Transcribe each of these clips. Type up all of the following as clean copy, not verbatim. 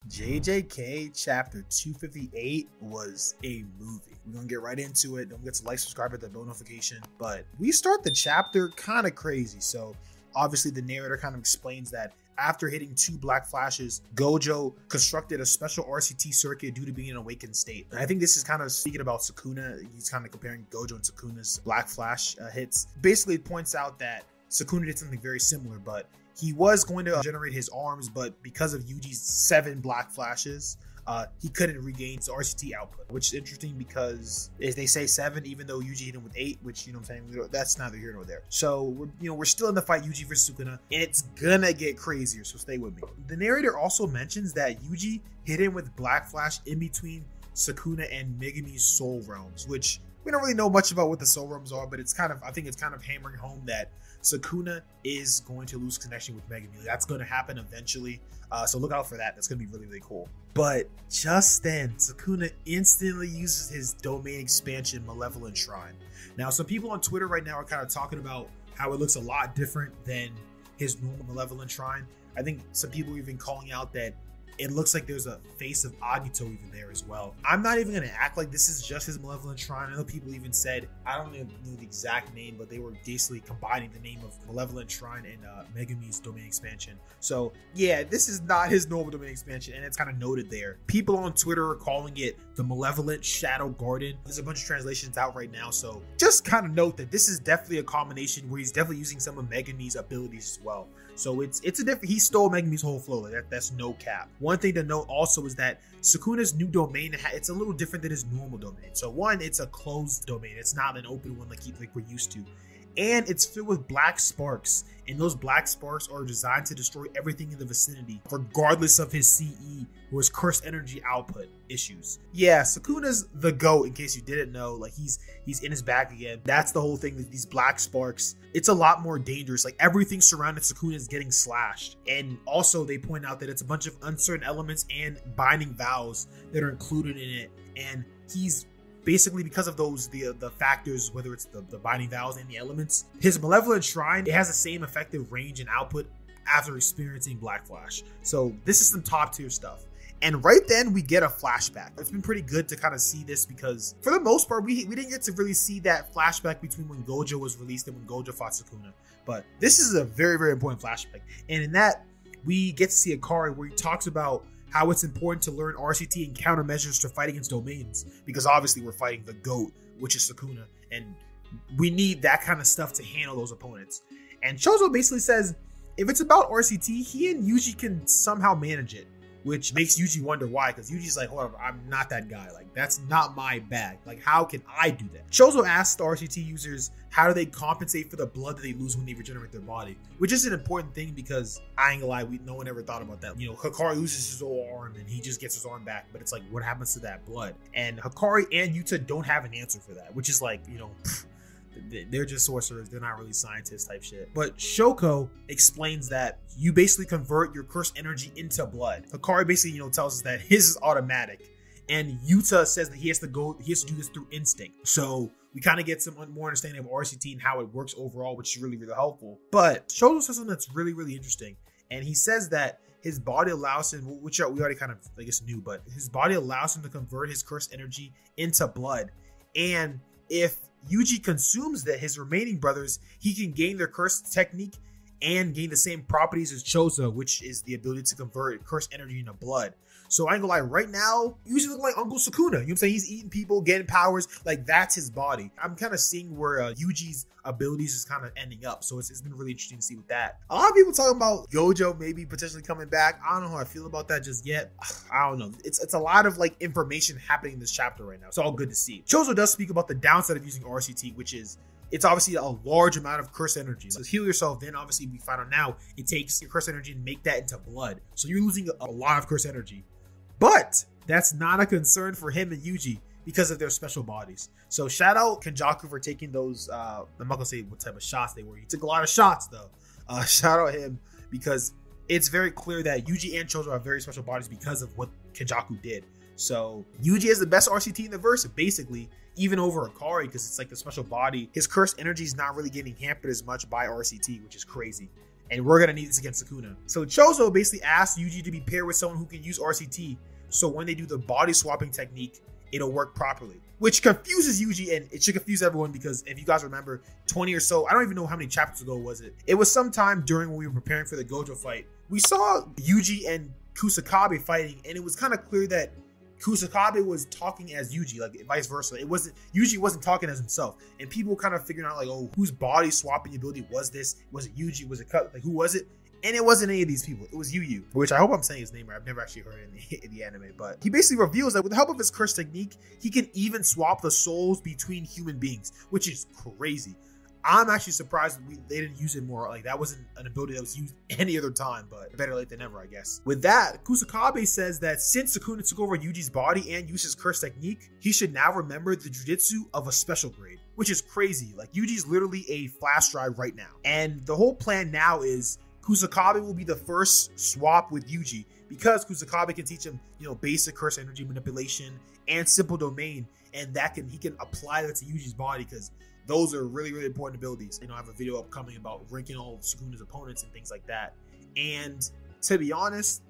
JJK Chapter 258 was a movie. We're gonna get right into it. Don't forget to like, subscribe, hit the bell notification. But we start the chapter kind of crazy. So obviously the narrator kind of explains that after hitting 2 black flashes, Gojo constructed a special RCT circuit due to being in an awakened state. And I think this is kind of speaking about Sukuna. He's kind of comparing Gojo and Sukuna's black flash hits. Basically, it points out that Sukuna did something very similar, but he was going to generate his arms, but because of Yuji's 7 black flashes, he couldn't regain his RCT output, which is interesting because they say 7, even though Yuji hit him with 8, which, you know what I'm saying, that's neither here nor there. So we're still in the fight, Yuji versus Sukuna, and it's gonna get crazier, so stay with me. The narrator also mentions that Yuji hit him with black flash in between Sukuna and Megumi's soul realms, which we don't really know much about what the soul realms are, but I think it's kind of hammering home that Sukuna is going to lose connection with Megumi. That's going to happen eventually. So look out for that. That's going to be really, really cool. But just then, Sukuna instantly uses his domain expansion Malevolent Shrine. Now, some people on Twitter right now are kind of talking about how it looks a lot different than his normal Malevolent Shrine. I think some people are even calling out that it looks like there's a face of Agito even there as well. I'm not even going to act like this is just his Malevolent Shrine. I know people even said, I don't even know the exact name, but they were basically combining the name of Malevolent Shrine and Megumi's domain expansion. So yeah, this is not his normal domain expansion, and it's kind of noted there. People on Twitter are calling it the Malevolent Shadow Garden. There's a bunch of translations out right now, so just kind of note that this is definitely a combination where he's definitely using some of Megumi's abilities as well. So it's a different, he stole Megumi's whole flow. That's no cap. One thing to note also is that Sukuna's new domain, it's a little different than his normal domain. So one, it's a closed domain. It's not an open one like we're used to. And it's filled with black sparks. And those black sparks are designed to destroy everything in the vicinity, regardless of his CE or his cursed energy output issues. Yeah, Sukuna's the GOAT, in case you didn't know. Like, he's in his bag again. That's the whole thing with these black sparks. It's a lot more dangerous. Like, everything surrounding Sukuna is getting slashed. And also, they point out that it's a bunch of uncertain elements and binding vows that are included in it. And he's basically, because of those, the factors, whether it's the binding vows and the elements, his Malevolent Shrine, it has the same effective range and output after experiencing Black Flash. So this is some top tier stuff. And right then we get a flashback. It's been pretty good to kind of see this because for the most part, we didn't get to really see that flashback between when Gojo was released and when Gojo fought Sukuna. But this is a very, very important flashback. And in that, we get to see Hakari where he talks about how it's important to learn RCT and countermeasures to fight against domains, because obviously we're fighting the GOAT, which is Sukuna, and we need that kind of stuff to handle those opponents. And Choso basically says if it's about RCT, he and Yuji can somehow manage it, which makes Yuji wonder why, because Yuji's like, hold on, I'm not that guy. Like, that's not my bag. Like, how can I do that? Choso asks the RCT users, how do they compensate for the blood that they lose when they regenerate their body? Which is an important thing because, I ain't gonna lie, no one ever thought about that. You know, Hakari loses his whole arm and he just gets his arm back, but it's like, what happens to that blood? And Hakari and Yuta don't have an answer for that, which is like, you know, they're just sorcerers. They're not really scientists type shit. But Shoko explains that you basically convert your cursed energy into blood. Hakari basically, you know, tells us that his is automatic. And Yuta says that he has to do this through instinct. So we kind of get some more understanding of RCT and how it works overall, which is really, really helpful. But Shoko says something that's really, really interesting. And he says that his body allows him, which we already kind of, I guess, knew, but his body allows him to convert his cursed energy into blood. And if Yuji consumes his remaining brothers, he can gain their cursed technique and gain the same properties as Choso, which is the ability to convert cursed energy into blood. So I ain't gonna lie, right now, Yuji looks like Uncle Sukuna. You know what I'm saying? He's eating people, getting powers. Like, that's his body. I'm kind of seeing where Yuji's abilities is kind of ending up. So it's been really interesting to see with that. A lot of people talking about Gojo maybe potentially coming back. I don't know how I feel about that just yet. I don't know. It's a lot of like information happening in this chapter right now. It's all good to see. Choso does speak about the downside of using RCT, which is it's obviously a large amount of cursed energy. So heal yourself, then obviously we find out now it takes your cursed energy and make that into blood. So you're losing a lot of cursed energy. But that's not a concern for him and Yuji because of their special bodies. So shout out Kenjaku for taking those, I'm not gonna say what type of shots they were. He took a lot of shots though. Shout out him because it's very clear that Yuji and Choso have very special bodies because of what Kenjaku did. So Yuji has the best RCT in the verse, basically, even over Hakari, because it's like the special body. His cursed energy is not really getting hampered as much by RCT, which is crazy. and we're gonna need this against Sukuna. So Choso basically asks Yuji to be paired with someone who can use RCT, so when they do the body swapping technique, it'll work properly. Which confuses Yuji, and it should confuse everyone, because if you guys remember, 20 or so, I don't even know how many chapters ago was it. It was sometime during when we were preparing for the Gojo fight. We saw Yuji and Kusakabe fighting, and it was kind of clear that Kusakabe was talking as Yuji, like vice versa. Yuji wasn't talking as himself, and people were kind of figuring out like, oh, whose body swapping ability was this? Was it Yuji? Was it Cut? Like, who was it? And it wasn't any of these people. It was Yu, which I hope I'm saying his name right. I've never actually heard it in the anime, but he basically reveals that with the help of his curse technique, he can even swap the souls between human beings, which is crazy. I'm actually surprised they didn't use it more. Like, that wasn't an ability that was used any other time, but better late than never, I guess. With that, Kusakabe says that since Sukuna took over Yuji's body and used his curse technique, he should now remember the Jujutsu of a special grade, which is crazy. Like, Yuji's literally a flash drive right now. And the whole plan now is Kusakabe will be the first swap with Yuji, because Kusakabe can teach him, basic curse energy manipulation and simple domain, and he can apply that to Yuji's body, because those are really, really important abilities. I have a video upcoming about ranking all of Sukuna's opponents and things like that. And to be honest,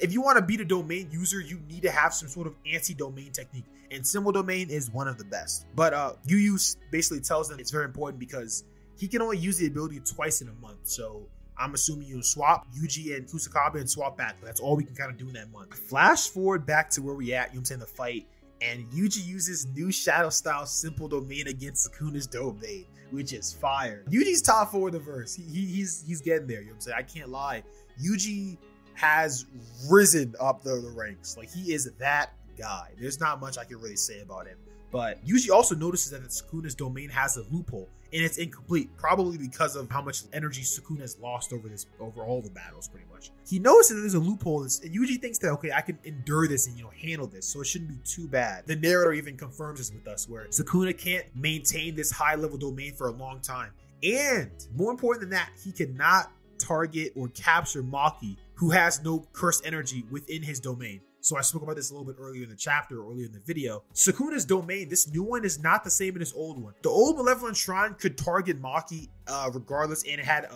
if you want to beat a domain user, you need to have some sort of anti-domain technique, and simple domain is one of the best. But Yu basically tells them it's very important because he can only use the ability twice in a month. So I'm assuming you swap Yuji and Kusakabe and swap back. That's all we can kind of do in that month. Flash forward back to where we at, the fight. And Yuji uses new shadow style simple domain against Sukuna's domain, which is fire. Yuji's top 4 in the verse. He's getting there, I can't lie. Yuji has risen up the ranks. Like, he is that guy. There's not much I can really say about him. But Yuji also notices that Sukuna's domain has a loophole, and it's incomplete, probably because of how much energy Sukuna has lost over all the battles, pretty much. He notices that there's a loophole, and Yuji thinks that, okay, I can endure this and, handle this, so it shouldn't be too bad. The narrator even confirms this with us, where Sukuna can't maintain this high-level domain for a long time. And more important than that, he cannot target or capture Maki, who has no cursed energy within his domain. So I spoke about this a little bit earlier in the chapter, earlier in the video. Sukuna's domain, this new one, is not the same as his old one. The old Malevolent Shrine could target Maki regardless, and it had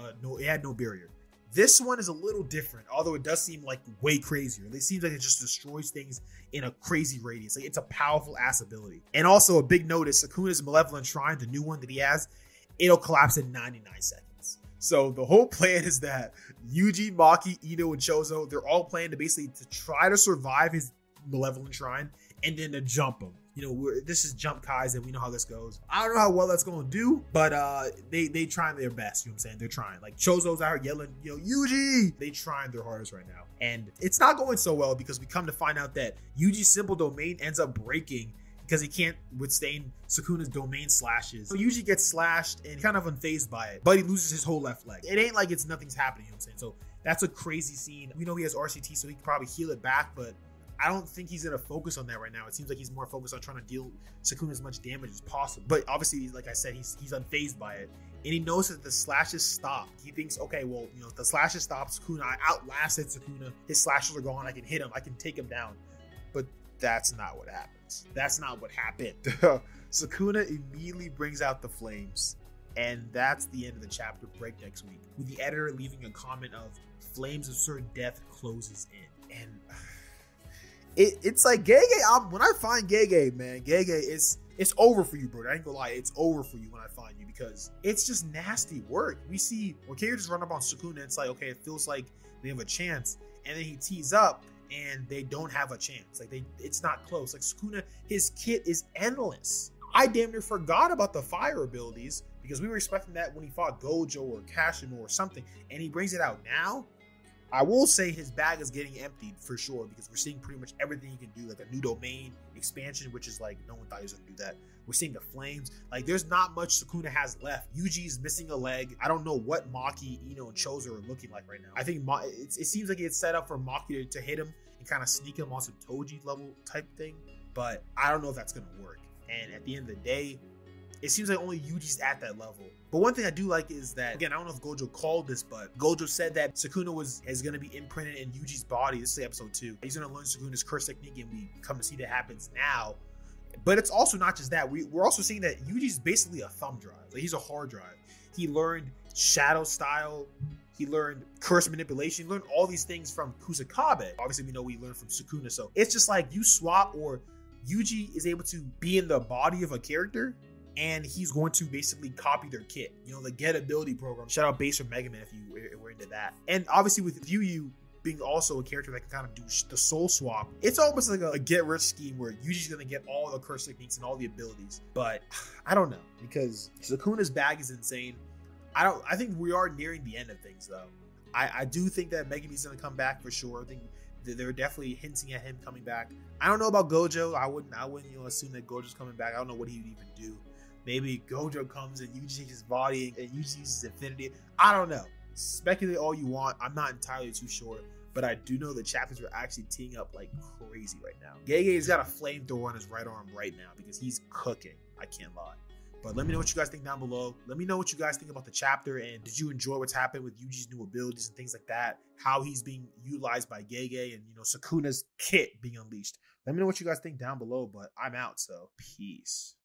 no barrier. This one is a little different, although it does seem like way crazier. It seems like it just destroys things in a crazy radius. Like, it's a powerful ass ability. And also a big notice, Sukuna's Malevolent Shrine, the new one that he has, it'll collapse in 99 seconds. So the whole plan is that Yuji, Maki, Ito, and Choso, they're all planning to try to survive his Malevolent Shrine and then to jump him. This is Jump Kaisen. We know how this goes. I don't know how well that's going to do, but they trying their best. They're trying. Like, Choso's out here yelling, Yuji! They trying their hardest right now. And it's not going so well, because we come to find out that Yuji's simple domain ends up breaking because he can't withstand Sukuna's domain slashes. So Yuji gets slashed and kind of unfazed by it, but he loses his whole left leg. It ain't like nothing's happening, So that's a crazy scene. We know he has RCT, so he can probably heal it back, but I don't think he's gonna focus on that right now. It seems like he's more focused on trying to deal Sukuna as much damage as possible. But obviously, like I said, he's unfazed by it. And he knows that the slashes stop. He thinks, okay, well, if the slashes stop, Sukuna, I outlasted Sukuna. His slashes are gone. I can hit him. I can take him down. But that's not what happens. That's not what happened. Sukuna immediately brings out the flames. And that's the end of the chapter. Break next week, with the editor leaving a comment of "Flames of certain death closes in." And it's like Gege. When I find Gege, man, Gege it's over for you, bro. I ain't gonna lie, it's over for you when I find you, because it's just nasty work. We see Kage just run up on Sukuna. It's like, okay, it feels like they have a chance, and then he tees up, and they don't have a chance. Like, it's not close. Like, Sukuna, his kit is endless. I damn near forgot about the fire abilities, because we were expecting that when he fought Gojo or Kashimo or something, and he brings it out now. I will say his bag is getting emptied for sure, because we're seeing pretty much everything he can do, like a new domain expansion, which is like, no one thought he was going to do that. We're seeing the flames. Like, there's not much Sukuna has left. Yuji's missing a leg. I don't know what Maki, Ino, and Choso are looking like right now. I think it seems like it's set up for Maki to hit him and kind of sneak him on some Toji level type thing, but I don't know if that's going to work. And at the end of the day, it seems like only Yuji's at that level. But one thing I do like is that, again, I don't know if Gojo called this, but Gojo said that Sukuna is going to be imprinted in Yuji's body. This is episode 2. He's going to learn Sukuna's curse technique, and we come to see that happens now. But it's also not just that. We're also seeing that Yuji's basically a thumb drive. Like, he's a hard drive. He learned shadow style He learned curse manipulation. He learned all these things from Kusakabe. Obviously, we know we learned from Sukuna. So it's just like you swap, or Yuji is able to be in the body of a character, and he's going to basically copy their kit. You know, the Get Ability program. Shout out Base from Mega Man if you were into that. And obviously with Yu being also a character that can kind of do the soul swap, it's almost like a get rich scheme where Yuji's gonna get all the curse techniques and all the abilities. But I don't know, because Sukuna's bag is insane. I think we are nearing the end of things though. I do think that Megumi's gonna come back for sure. I think they're definitely hinting at him coming back. I don't know about Gojo. I wouldn't assume that Gojo's coming back. I don't know what he would even do. Maybe Gojo comes and Yuji takes his body and Yuji uses Infinity. I don't know. Speculate all you want. I'm not entirely too sure, but I do know the chapters are actually teeing up like crazy right now. Gege's got a flamethrower on his right arm right now because he's cooking. I can't lie. But let me know what you guys think down below. Let me know what you guys think about the chapter, and did you enjoy what's happened with Yuji's new abilities and things like that? How he's being utilized by Gege and, Sukuna's kit being unleashed. Let me know what you guys think down below, but I'm out, so peace.